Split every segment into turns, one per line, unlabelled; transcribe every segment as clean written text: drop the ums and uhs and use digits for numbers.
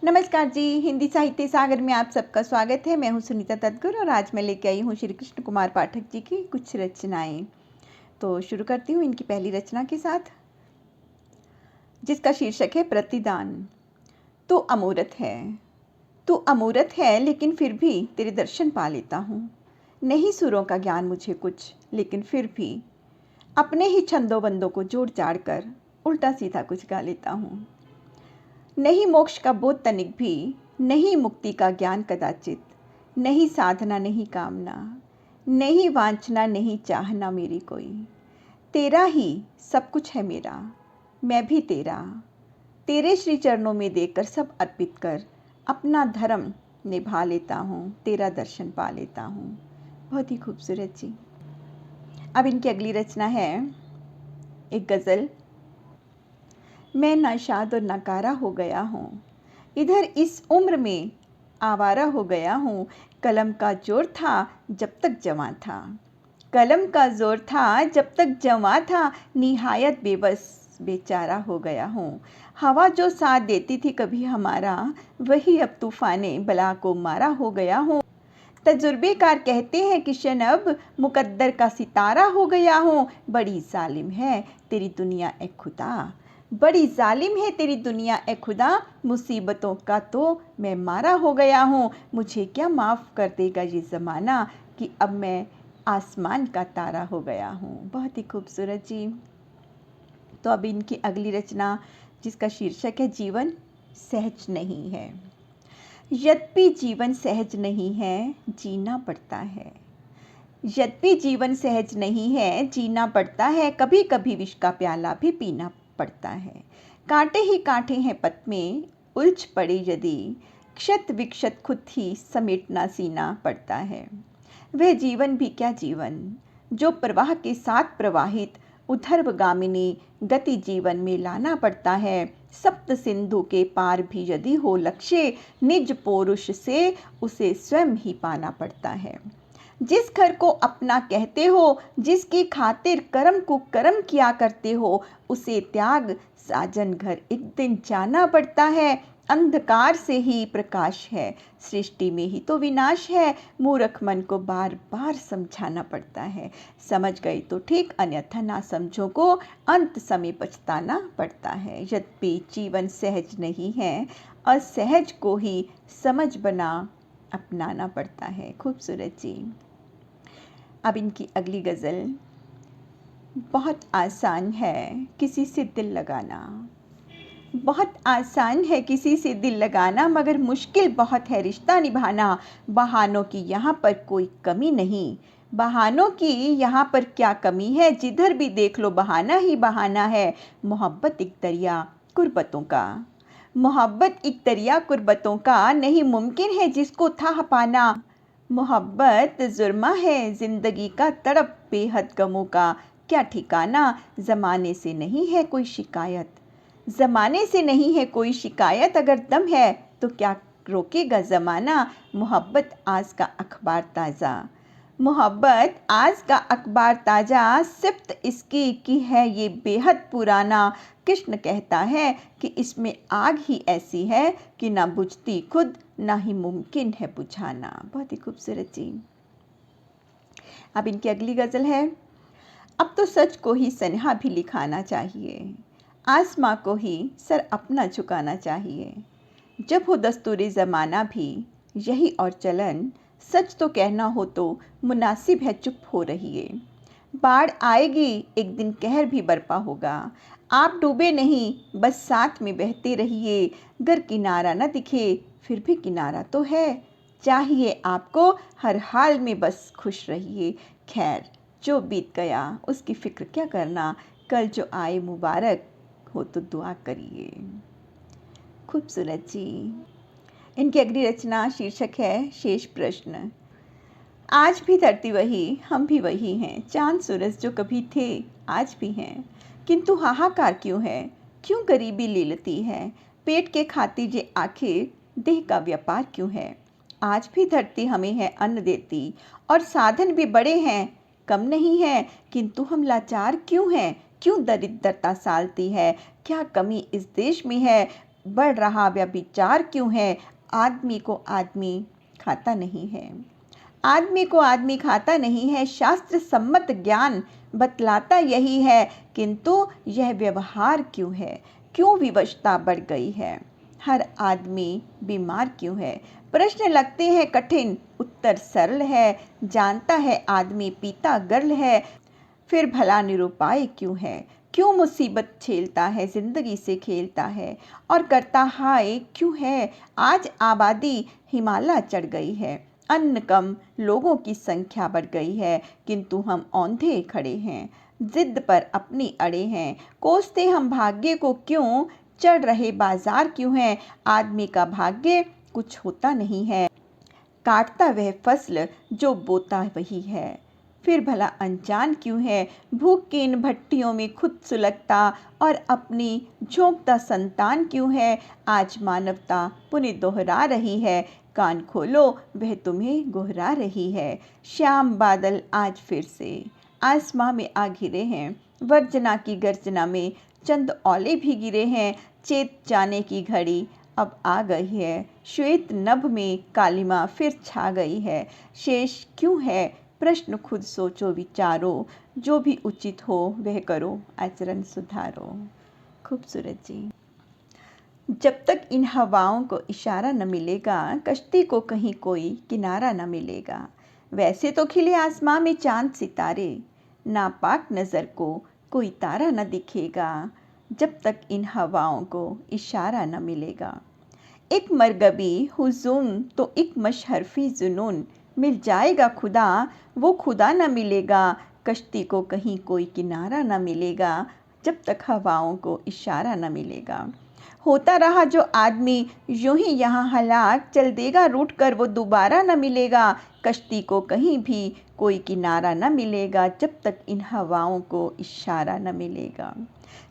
नमस्कार जी। हिंदी साहित्य सागर में आप सबका स्वागत है। मैं हूं सुनीता तत्गुर और आज मैं लेके आई हूं श्री कृष्ण कुमार पाठक जी की कुछ रचनाएं। तो शुरू करती हूं इनकी पहली रचना के साथ, जिसका शीर्षक है प्रतिदान। तू अमूर्त है, तू अमूर्त है, लेकिन फिर भी तेरे दर्शन पा लेता हूं। नहीं सुरों का ज्ञान मुझे कुछ, लेकिन फिर भी अपने ही छंदों बंदों को जोड़ जाड़ कर उल्टा सीधा कुछ गा लेता हूं। नहीं मोक्ष का बोध तनिक भी, नहीं मुक्ति का ज्ञान कदाचित, नहीं साधना नहीं कामना, नहीं वांछना नहीं चाहना मेरी कोई। तेरा ही सब कुछ है मेरा, मैं भी तेरा। तेरे श्री चरणों में देकर सब अर्पित कर अपना धर्म निभा लेता हूँ, तेरा दर्शन पा लेता हूँ। बहुत ही खूबसूरत जी। अब इनकी अगली रचना है एक गज़ल। मैं नाशाद और नकारा हो गया हूँ, इधर इस उम्र में आवारा हो गया हूँ। कलम का जोर था जब तक जवां था, कलम का जोर था जब तक जवां था, निहायत बेबस बेचारा हो गया हूँ। हवा जो साथ देती थी कभी हमारा, वही अब तूफाने बला को मारा हो गया हूँ। तजुर्बेकार कहते हैं किशन अब मुकद्दर का सितारा हो गया हूँ। बड़ी जालिम है तेरी दुनिया ए खुदा, बड़ी जालिम है तेरी दुनिया ए खुदा, मुसीबतों का तो मैं मारा हो गया हूँ। मुझे क्या माफ़ कर देगा ये ज़माना कि अब मैं आसमान का तारा हो गया हूँ। बहुत ही खूबसूरत जी। तो अब इनकी अगली रचना, जिसका शीर्षक है जीवन सहज नहीं है। यद्यपि जीवन सहज नहीं है, जीना पड़ता है। यद्यपि जीवन सहज नहीं है, जीना पड़ता है। कभी कभी विष का प्याला भी पीना पड़ता है। कांटे ही कांटे हैं पथ में, उलझ पड़े यदि क्षत विक्षत खुद ही समेटना सीना पड़ता है। वह जीवन भी क्या जीवन, जो प्रवाह के साथ प्रवाहित उधर्वगामिनी गति जीवन में लाना पड़ता है। सप्त सिंधु के पार भी यदि हो लक्ष्य, निज पौरुष से उसे स्वयं ही पाना पड़ता है। जिस घर को अपना कहते हो, जिसकी खातिर कर्म को कर्म किया करते हो, उसे त्याग साजन घर एक दिन जाना पड़ता है। अंधकार से ही प्रकाश है, सृष्टि में ही तो विनाश है। मूर्ख मन को बार बार समझाना पड़ता है। समझ गई तो ठीक, अन्यथा ना समझो को अंत समय पछताना पड़ता है। यद्यपि जीवन सहज नहीं है, असहज को ही समझ बना अपनाना पड़ता है। खूबसूरत जी। अब इनकी अगली गज़ल। बहुत आसान है किसी से दिल लगाना, बहुत आसान है किसी से दिल लगाना, मगर मुश्किल बहुत है रिश्ता निभाना। बहानों की यहाँ पर कोई कमी नहीं, बहानों की यहाँ पर क्या कमी है, जिधर भी देख लो बहाना ही बहाना है। मोहब्बत एक दरिया कुर्बतों का, मोहब्बत एक दरिया कुर्बतों का, नहीं मुमकिन है जिसको था पाना। मोहब्बत जुर्मा है जिंदगी का तड़प बेहद गमों का, क्या ठिकाना। ज़माने से नहीं है कोई शिकायत, ज़माने से नहीं है कोई शिकायत, अगर दम है तो क्या रोकेगा ज़माना। मोहब्बत आज का अखबार ताज़ा, मोहब्बत आज का अखबार ताज़ा, सिफ्त इसकी की है ये बेहद पुराना। कृष्ण कहता है कि इसमें आग ही ऐसी है कि ना बुझती खुद, ना ही मुमकिन है बुझाना। बहुत ही खूबसूरत जी। अब इनकी अगली गज़ल है। अब तो सच को ही सनहा भी लिखाना चाहिए, आसमां को ही सर अपना झुकाना चाहिए। जब हो दस्तूरी ज़माना भी यही और चलन, सच तो कहना हो तो मुनासिब है चुप हो रहिए। बाढ़ आएगी एक दिन कहर भी बरपा होगा, आप डूबे नहीं बस साथ में बहते रहिए। गर किनारा न दिखे फिर भी किनारा तो है, चाहिए आपको हर हाल में बस खुश रहिए। खैर जो बीत गया उसकी फिक्र क्या करना, कल जो आए मुबारक हो तो दुआ करिए। खूबसूरत जी। इनकी अगली रचना शीर्षक है शेष प्रश्न। आज भी धरती वही, हम भी वही हैं, चांद सूरज जो कभी थे आज भी हैं। किंतु हाहाकार क्यों है, क्यों गरीबी ले लेती है, पेट के खातिर ये आखिर देह का व्यापार क्यों है। आज भी धरती हमें है अन्न देती और साधन भी बड़े हैं कम नहीं है, किंतु हम लाचार क्यों हैं, क्यों दरिद्रता सालती है। क्या कमी इस देश में है, बढ़ रहा व्यभिचार क्यों है? आदमी को आदमी खाता नहीं है। आदमी को आदमी खाता नहीं है, शास्त्र सम्मत ज्ञान बतलाता यही है, किंतु यह व्यवहार क्यों है? क्यों विवशता बढ़ गई है? हर आदमी बीमार क्यों है? प्रश्न लगते हैं कठिन, उत्तर सरल है। जानता है आदमी पीता गर्ल है, फिर भला निरुपाय क्यों है? क्यों मुसीबत झेलता है, जिंदगी से खेलता है और करता हाय क्यों है? आज आबादी हिमालय चढ़ गई है, अन्न कम, लोगों की संख्या बढ़ गई है, किंतु हम औंधे खड़े हैं, जिद पर अपनी अड़े हैं। कोसते हम भाग्य को क्यों, चढ़ रहे बाजार क्यों हैं? आदमी का भाग्य कुछ होता नहीं है, काटता वह फसल जो बोता वही है। फिर भला अनजान क्यों है? भूख की इन भट्टियों में खुद सुलगता और अपनी झोंकता संतान क्यों है? आज मानवता पुनः दोहरा रही है, कान खोलो वह तुम्हें गोहरा रही है। श्याम बादल आज फिर से आसमां में आ घिरे हैं, वर्जना की गर्जना में चंद ओले भी गिरे हैं। चेत जाने की घड़ी अब आ गई है, श्वेत नभ में कालिमा फिर छा गई है। शेष क्यों है? प्रश्न खुद सोचो विचारो, जो भी उचित हो वह करो, आचरण सुधारो। खूबसूरत जी। जब तक इन हवाओं को इशारा न मिलेगा, कश्ती को कहीं कोई किनारा न मिलेगा। वैसे तो खिले आसमां में चांद सितारे, नापाक नज़र को कोई तारा न दिखेगा, जब तक इन हवाओं को इशारा न मिलेगा। एक मरगबी हुजूम तो एक मशहरफी जुनून, मिल जाएगा खुदा वो खुदा न मिलेगा। कश्ती को कहीं कोई किनारा न मिलेगा, जब तक हवाओं को इशारा न मिलेगा। होता रहा जो आदमी यूं ही यहाँ हलाक, चल देगा रूठ कर वो दोबारा न मिलेगा। कश्ती को कहीं भी कोई किनारा न मिलेगा, जब तक इन हवाओं को इशारा न मिलेगा।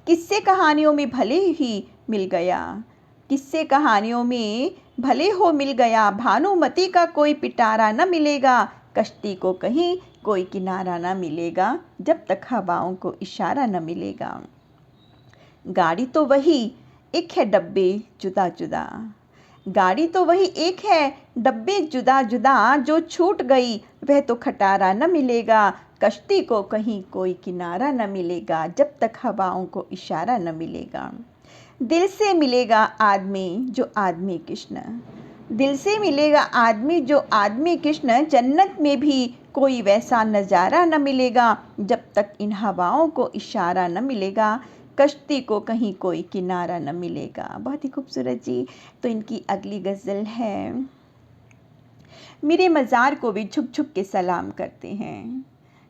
किस्से कहानियों में भले ही मिल गया, किस्से कहानियों में भले हो मिल गया, भानुमति का कोई पिटारा न मिलेगा। कश्ती को कहीं कोई किनारा न मिलेगा, जब तक हवाओं को इशारा न मिलेगा। गाड़ी तो वही एक है, डब्बे जुदा जुदा। गाड़ी तो वही एक है, डब्बे जुदा जुदा। जो छूट गई वह तो खटारा न मिलेगा। कश्ती को कहीं कोई किनारा न मिलेगा, जब तक हवाओं को इशारा न मिलेगा। दिल से मिलेगा आदमी जो आदमी कृष्ण, दिल से मिलेगा आदमी जो आदमी कृष्ण। जन्नत में भी कोई वैसा नज़ारा न मिलेगा, जब तक इन हवाओं को इशारा न मिलेगा। कश्ती को कहीं कोई किनारा न मिलेगा। बहुत ही खूबसूरत जी। तो इनकी अगली गज़ल है, मेरे मज़ार को भी झुक झुक के सलाम करते हैं,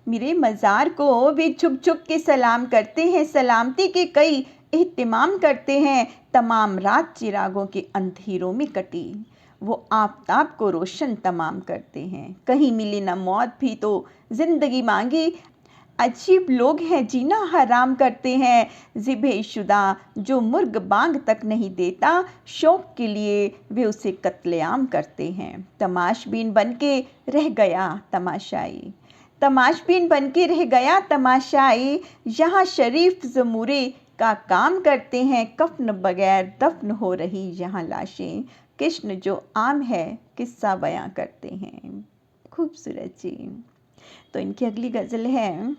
मेरे मज़ार को भी झुक झुक के सलाम करते हैं। सलामती के कई एहतिमाम करते हैं, तमाम रात चिरागों के अंधेरों में कटी, वो आफताब को रोशन तमाम करते हैं। कहीं मिली न मौत भी तो ज़िंदगी मांगी, अजीब लोग हैं जीना हराम करते हैं। ज़िबे शुदा जो मुर्ग बांग तक नहीं देता, शौक के लिए वे उसे कत्लेआम करते हैं। तमाशबीन बन के रह गया तमाशाई, तमाशबीन बन के रह गया तमाशाई। यहाँ शरीफ ज़मूरे का काम करते हैं, कफन बगैर दफन हो रही यहाँ लाशें। कृष्ण जो आम है किस्सा बयां करते हैं। खूबसूरत जी। तो इनकी अगली गज़ल है,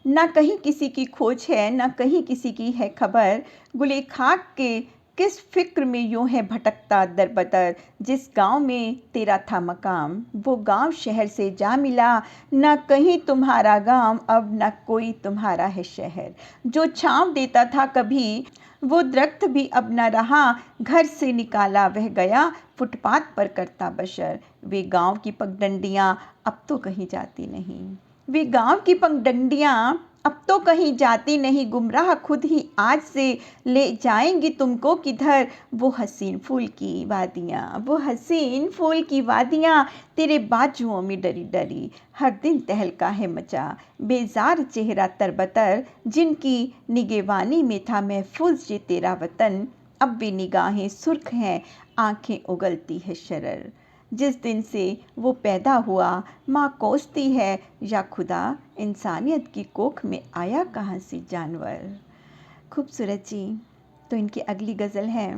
ना कहीं किसी की खोज है, ना कहीं किसी की है खबर। गुले खाक के किस फिक्र में यूं है भटकता दरबदर। जिस गांव में तेरा था मकाम, वो गांव शहर से जा मिला। ना कहीं तुम्हारा गांव, अब ना कोई तुम्हारा है शहर। जो छांव देता था कभी, वो दरख्त भी अब न रहा। घर से निकाला वह गया, फुटपाथ पर करता बशर। वे गांव की पगडंडियां अब तो कहीं जाती नहीं, वे गांव की पगडंडियां अब तो कहीं जाती नहीं। गुमराह खुद ही आज से ले जाएंगी तुमको किधर। वो हसीन फूल की वादियाँ, वो हसीन फूल की वादियाँ, तेरे बाजुओं में डरी डरी हर दिन तहलका है मचा। बेजार चेहरा तरबतर, जिनकी निगेवानी में था महफूज ये तेरा वतन। अब भी निगाहें सुर्ख हैं, आंखें उगलती है शरर। जिस दिन से वो पैदा हुआ माँ कोसती है, या खुदा इंसानियत की कोख में आया कहाँ से जानवर। खूबसूरत जी। तो इनकी अगली गज़ल है,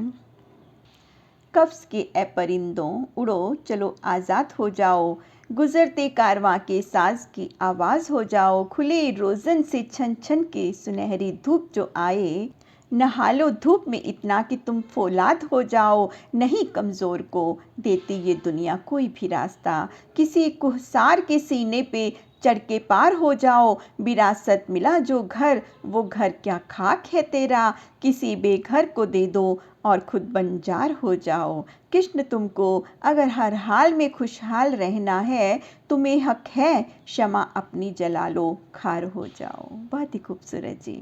कफ्स के ए परिंदों उड़ो चलो आज़ाद हो जाओ, गुजरते कारवां के साज की आवाज़ हो जाओ, खुले रोज़न से छन छन के सुनहरी धूप जो आए, नहा लो धूप में इतना कि तुम फौलाद हो जाओ, नहीं कमज़ोर को देती ये दुनिया कोई भी रास्ता, किसी कुहसार के सीने पे चढ़ के पार हो जाओ, विरासत मिला जो घर वो घर क्या खाक है तेरा, किसी बेघर को दे दो और खुद बंजार हो जाओ, कृष्ण तुमको अगर हर हाल में खुशहाल रहना है, तुम्हें हक है क्षमा अपनी जला लो खार हो जाओ। बहुत ही खूबसूरत जी।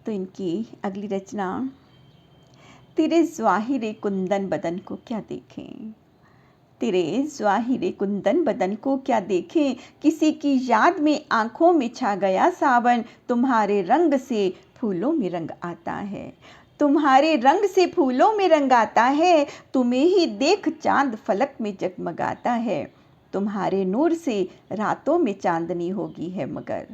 तो इनकी अगली रचना, तेरे ज़्वाहिरे कुंदन बदन को क्या देखें, तेरे ज़्वाहिरे कुंदन बदन को क्या देखें, किसी की याद में आँखों में छा गया सावन, तुम्हारे रंग से फूलों में रंग आता है, तुम्हारे रंग से फूलों में रंग आता है, तुम्हें ही देख चांद फलक में जगमगाता है, तुम्हारे नूर से रातों में चांदनी होगी है मगर,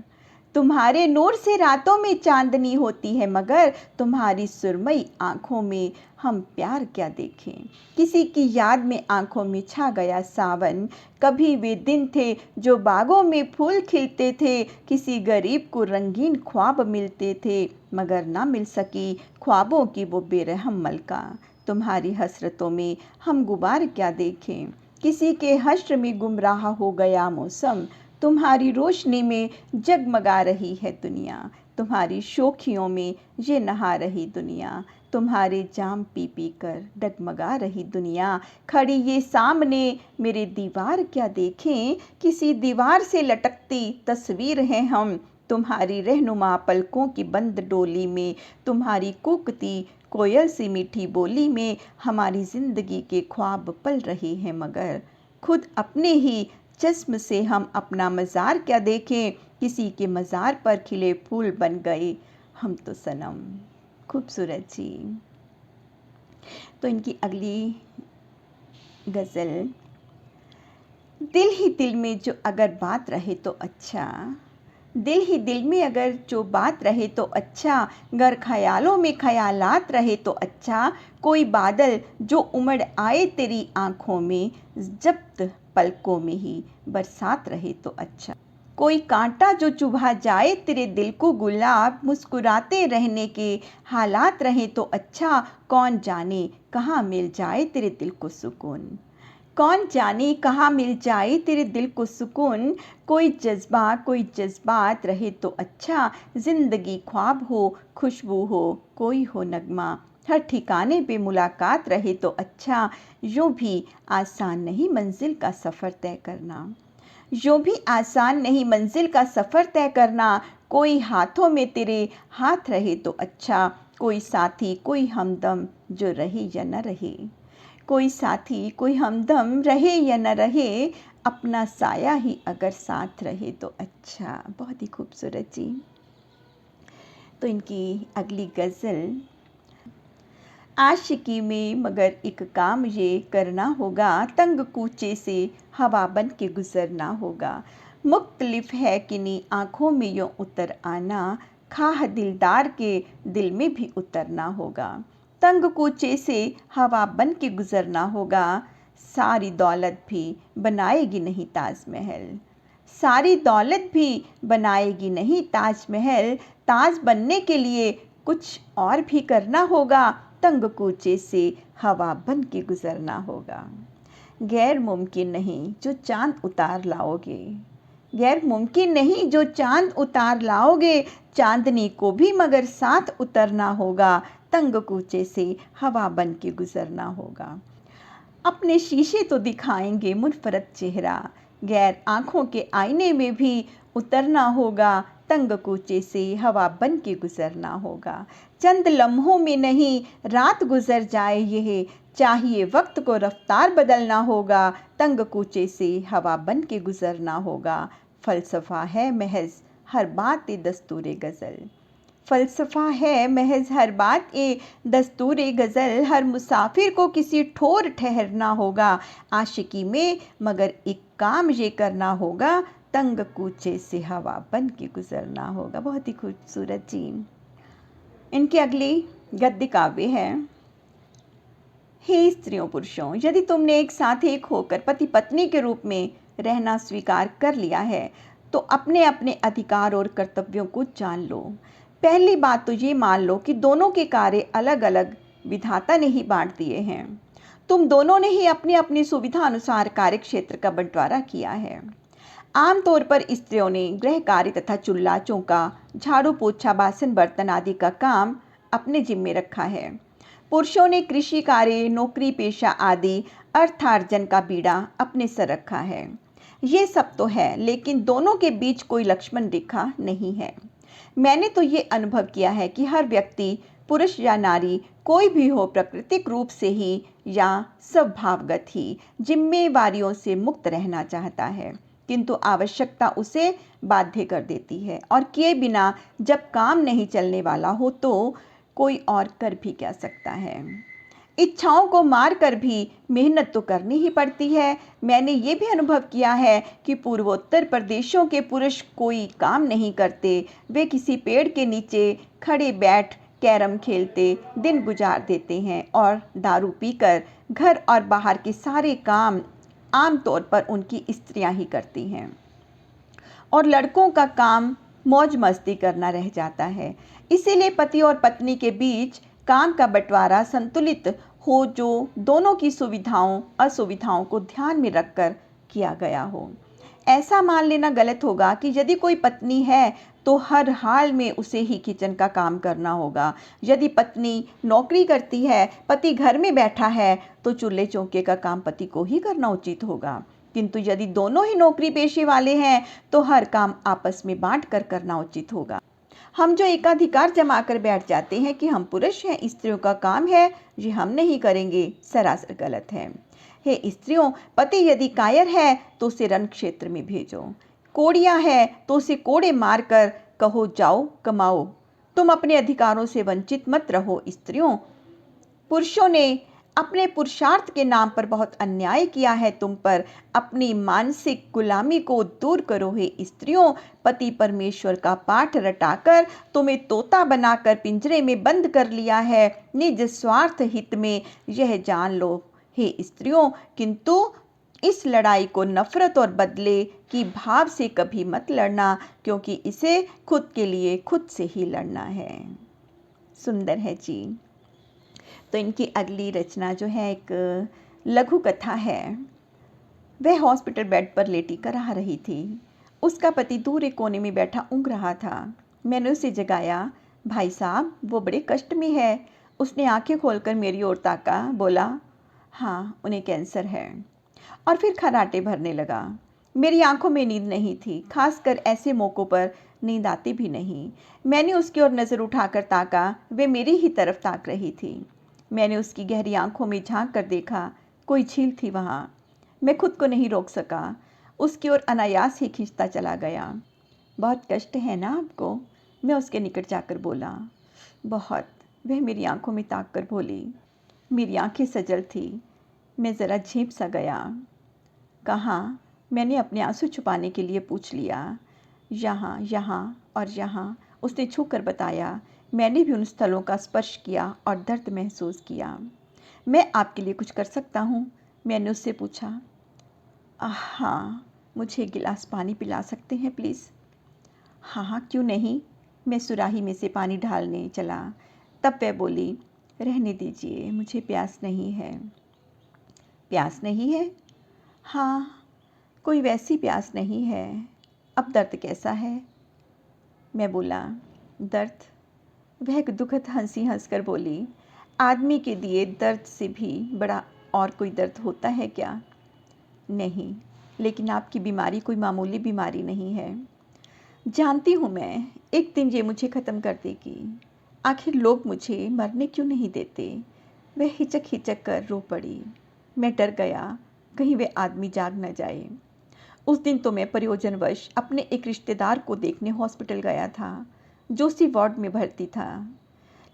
तुम्हारे नूर से रातों में चांदनी होती है मगर, तुम्हारी सुरमई आँखों में हम प्यार क्या देखें, किसी की याद में आँखों में छा गया सावन, कभी वे दिन थे जो बागों में फूल खिलते थे, किसी गरीब को रंगीन ख्वाब मिलते थे, मगर ना मिल सकी ख्वाबों की वो बेरहम मलका, तुम्हारी हसरतों में हम गुबार क्या देखें, किसी के हश्र में गुमराह हो गया मौसम, तुम्हारी रोशनी में जगमगा रही है दुनिया, तुम्हारी शोखियों में ये नहा रही दुनिया, तुम्हारे जाम पी पी कर डगमगा रही दुनिया, खड़ी ये सामने मेरे दीवार क्या देखें, किसी दीवार से लटकती तस्वीर हैं हम, तुम्हारी रहनुमा पलकों की बंद डोली में, तुम्हारी कूकती कोयल सी मीठी बोली में, हमारी ज़िंदगी के ख्वाब पल रहे हैं मगर, खुद अपने ही जिस्म से हम अपना मज़ार क्या देखें, किसी के मज़ार पर खिले फूल बन गए हम तो सनम। खूबसूरत जी। तो इनकी अगली गज़ल, दिल ही दिल में जो अगर बात रहे तो अच्छा, दिल ही दिल में अगर जो बात रहे तो अच्छा, गर ख्यालों में ख्यालात रहे तो अच्छा, कोई बादल जो उमड़ आए तेरी आँखों में, जब्त पलकों में ही बरसात रहे तो अच्छा, कोई कांटा जो चुभा जाए तेरे दिल को गुलाब, मुस्कुराते रहने के हालात रहे तो अच्छा, कौन जाने कहाँ मिल जाए तेरे दिल को सुकून, कौन जाने कहाँ मिल जाए तेरे दिल को सुकून, कोई जज्बात रहे तो अच्छा, ज़िंदगी ख्वाब हो खुशबू हो कोई हो नगमा, हर ठिकाने पे मुलाकात रहे तो अच्छा, यूँ भी आसान नहीं मंजिल का सफ़र तय करना, यूँ भी आसान नहीं मंजिल का सफ़र तय करना, कोई हाथों में तेरे हाथ रहे तो अच्छा, कोई साथी कोई हमदम जो रहे या न रहे, कोई साथी कोई हमदम रहे या न रहे, अपना साया ही अगर साथ रहे तो अच्छा। बहुत ही खूबसूरत जी। तो इनकी अगली गज़ल, आशिकी में मगर एक काम ये करना होगा, तंग कूचे से हवा बन के गुज़रना होगा, मुख्तलिफ है किन्हीं आँखों में यूँ उतर आना, खाह दिलदार के दिल में भी उतरना होगा, तंग कूचे से हवा बन के गुज़रना होगा, सारी दौलत भी बनाएगी नहीं ताजमहल, सारी दौलत भी बनाएगी नहीं ताजमहल, ताज बनने के लिए कुछ और भी करना होगा, तंग कूचे से हवा बन के गुज़रना होगा, गैर मुमकिन नहीं जो चाँद उतार लाओगे, गैर मुमकिन नहीं जो चाँद उतार लाओगे, चांदनी को भी मगर साथ उतरना होगा, तंग कूचे से हवा बन के गुज़रना होगा, अपने शीशे तो दिखाएंगे मुनफरद चेहरा, गैर आँखों के आईने में भी उतरना होगा, तंग कूचे से हवा बन के गुज़रना होगा, चंद लम्हों में नहीं रात गुज़र जाए यह, चाहिए वक्त को रफ्तार बदलना होगा, तंग कूचे से हवा बन के गुज़रना होगा, फ़लसफ़ा है महज़ हर बात ए दस्तूरे गज़ल, फ़लसफ़ा है महज़ हर बात ए दस्तूरे गज़ल, हर मुसाफिर को किसी ठोर ठहरना होगा, आशिकी में मगर एक काम ये करना होगा, तंग कूचे से हवा बन के गुज़रना होगा। बहुत ही खूबसूरत जी। इनकी अगली गद्य काव्य है। हे स्त्रियों पुरुषों, यदि तुमने एक साथ एक होकर पति पत्नी के रूप में रहना स्वीकार कर लिया है तो अपने अपने अधिकार और कर्तव्यों को जान लो। पहली बात तो ये मान लो कि दोनों के कार्य अलग अलग विधाता ने ही बांट दिए हैं। तुम दोनों ने ही अपनी अपनी सुविधा अनुसार कार्य क्षेत्र का बंटवारा किया है। आमतौर पर स्त्रियों ने गृह कार्य तथा चूल्हा चौका, झाड़ू पोछा, बासन बर्तन आदि का काम अपने जिम्मे रखा है। पुरुषों ने कृषि कार्य, नौकरी पेशा आदि अर्थार्जन का बीड़ा अपने सर रखा है। ये सब तो है, लेकिन दोनों के बीच कोई लक्ष्मण रेखा नहीं है। मैंने तो ये अनुभव किया है कि हर व्यक्ति, पुरुष या नारी कोई भी हो, प्राकृतिक रूप से ही या स्वभावगत ही जिम्मेवारियों से मुक्त रहना चाहता है, किंतु आवश्यकता उसे बाध्य कर देती है और किए बिना जब काम नहीं चलने वाला हो तो कोई और कर भी क्या सकता है। इच्छाओं को मार कर भी मेहनत तो करनी ही पड़ती है। मैंने ये भी अनुभव किया है कि पूर्वोत्तर प्रदेशों के पुरुष कोई काम नहीं करते। वे किसी पेड़ के नीचे खड़े बैठ कैरम खेलते दिन गुजार देते हैं और दारू पीकर घर और बाहर के सारे काम आमतौर पर उनकी स्त्रियां ही करती हैं और लड़कों का काम मौज मस्ती करना रह जाता है। इसीलिए पति और पत्नी के बीच काम का बंटवारा संतुलित हो, जो दोनों की सुविधाओं असुविधाओं को ध्यान में रखकर किया गया हो। ऐसा मान लेना गलत होगा कि यदि कोई पत्नी है तो हर हाल में उसे ही किचन का काम करना होगा। यदि पत्नी नौकरी करती है, पति घर में बैठा है, तो चूल्हे चौके का काम पति को ही करना उचित होगा। किंतु यदि दोनों ही नौकरी पेशे वाले हैं तो हर काम आपस में बांट कर करना उचित होगा। हम जो एकाधिकार जमा कर बैठ जाते हैं कि हम पुरुष हैं, स्त्रियों का काम है, ये हम नहीं करेंगे, सरासर गलत है। हे स्त्रियों, पति यदि कायर है तो उसे रण क्षेत्र में भेजो, कोड़िया है तो उसे कोड़े मारकर कहो जाओ कमाओ। तुम अपने अधिकारों से वंचित मत रहो स्त्रियों। पुरुषों ने अपने पुरुषार्थ के नाम पर बहुत अन्याय किया है तुम पर। अपनी मानसिक गुलामी को दूर करो हे स्त्रियों। पति परमेश्वर का पाठ रटाकर तुम्हें तोता बनाकर पिंजरे में बंद कर लिया है निज स्वार्थ हित में, यह जान लो हे स्त्रियों। किंतु इस लड़ाई को नफरत और बदले की भाव से कभी मत लड़ना, क्योंकि इसे खुद के लिए खुद से ही लड़ना है। सुंदर है जी। तो इनकी अगली रचना जो है एक लघु कथा है। वह हॉस्पिटल बेड पर लेटी कराह रही थी। उसका पति दूर एक कोने में बैठा ऊँघ रहा था। मैंने उसे जगाया। भाई साहब, वो बड़े कष्ट में है। उसने आंखें खोलकर मेरी ओर ताका, बोला, हाँ, उन्हें कैंसर है, और फिर खर्राटे भरने लगा। मेरी आंखों में नींद नहीं थी, खासकर ऐसे मौक़ों पर नींद आती भी नहीं। मैंने उसकी ओर नज़र उठाकर ताका। वे मेरी ही तरफ ताक रही थी। मैंने उसकी गहरी आंखों में झांक कर देखा। कोई झील थी वहाँ। मैं खुद को नहीं रोक सका, उसकी ओर अनायास ही खींचता चला गया। बहुत कष्ट है ना आपको? मैं उसके निकट जाकर बोला। बहुत। वह मेरी आंखों में ताक कर बोली। मेरी आंखें सजल थी। मैं ज़रा झेंप सा गया। कहाँ? मैंने अपने आंसू छुपाने के लिए पूछ लिया। यहाँ, यहाँ और यहाँ, उसने छू कर बताया। मैंने भी उन स्थलों का स्पर्श किया और दर्द महसूस किया। मैं आपके लिए कुछ कर सकता हूँ? मैंने उससे पूछा। हाँ, मुझे एक गिलास पानी पिला सकते हैं प्लीज़? हाँ हाँ, क्यों नहीं। मैं सुराही में से पानी ढालने चला। तब वह बोली, रहने दीजिए, मुझे प्यास नहीं है। प्यास नहीं है? हाँ, कोई वैसी प्यास नहीं है। अब दर्द कैसा है? मैं बोला, दर्द? वह एक दुखद हंसी हंसकर बोली, आदमी के दिए दर्द से भी बड़ा और कोई दर्द होता है क्या? नहीं, लेकिन आपकी बीमारी कोई मामूली बीमारी नहीं है। जानती हूँ मैं, एक दिन ये मुझे ख़त्म कर देगी। आखिर लोग मुझे मरने क्यों नहीं देते? वह हिचक हिचक कर रो पड़ी। मैं डर गया, कहीं वे आदमी जाग न जाए। उस दिन तो मैं प्रयोजनवश अपने एक रिश्तेदार को देखने हॉस्पिटल गया था, जो उसी वार्ड में भर्ती था।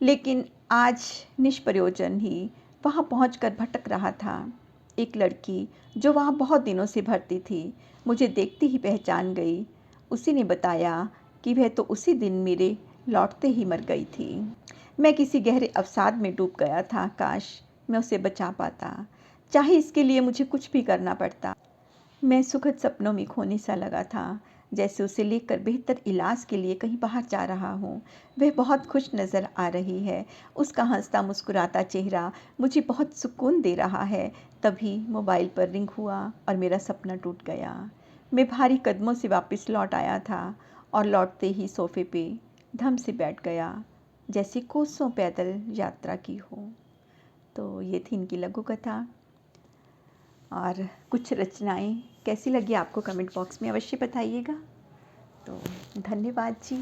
लेकिन आज निष्प्रयोजन ही वहाँ पहुँचकर भटक रहा था। एक लड़की जो वहाँ बहुत दिनों से भर्ती थी, मुझे देखती ही पहचान गई। उसी ने बताया कि वह तो उसी दिन मेरे लौटते ही मर गई थी। मैं किसी गहरे अवसाद में डूब गया था। काश मैं उसे बचा पाता, चाहे इसके लिए मुझे कुछ भी करना पड़ता। मैं सुखद सपनों में खोने सा लगा था, जैसे उसे लेकर बेहतर इलाज के लिए कहीं बाहर जा रहा हूँ। वह बहुत खुश नज़र आ रही है। उसका हंसता मुस्कुराता चेहरा मुझे बहुत सुकून दे रहा है। तभी मोबाइल पर रिंग हुआ और मेरा सपना टूट गया। मैं भारी कदमों से वापस लौट आया था और लौटते ही सोफे पे धम से बैठ गया, जैसे कोसों पैदल यात्रा की हो। तो ये थी इनकी लघु कथा। और कुछ रचनाएं कैसी लगी आपको कमेंट बॉक्स में अवश्य बताइएगा। तो धन्यवाद जी।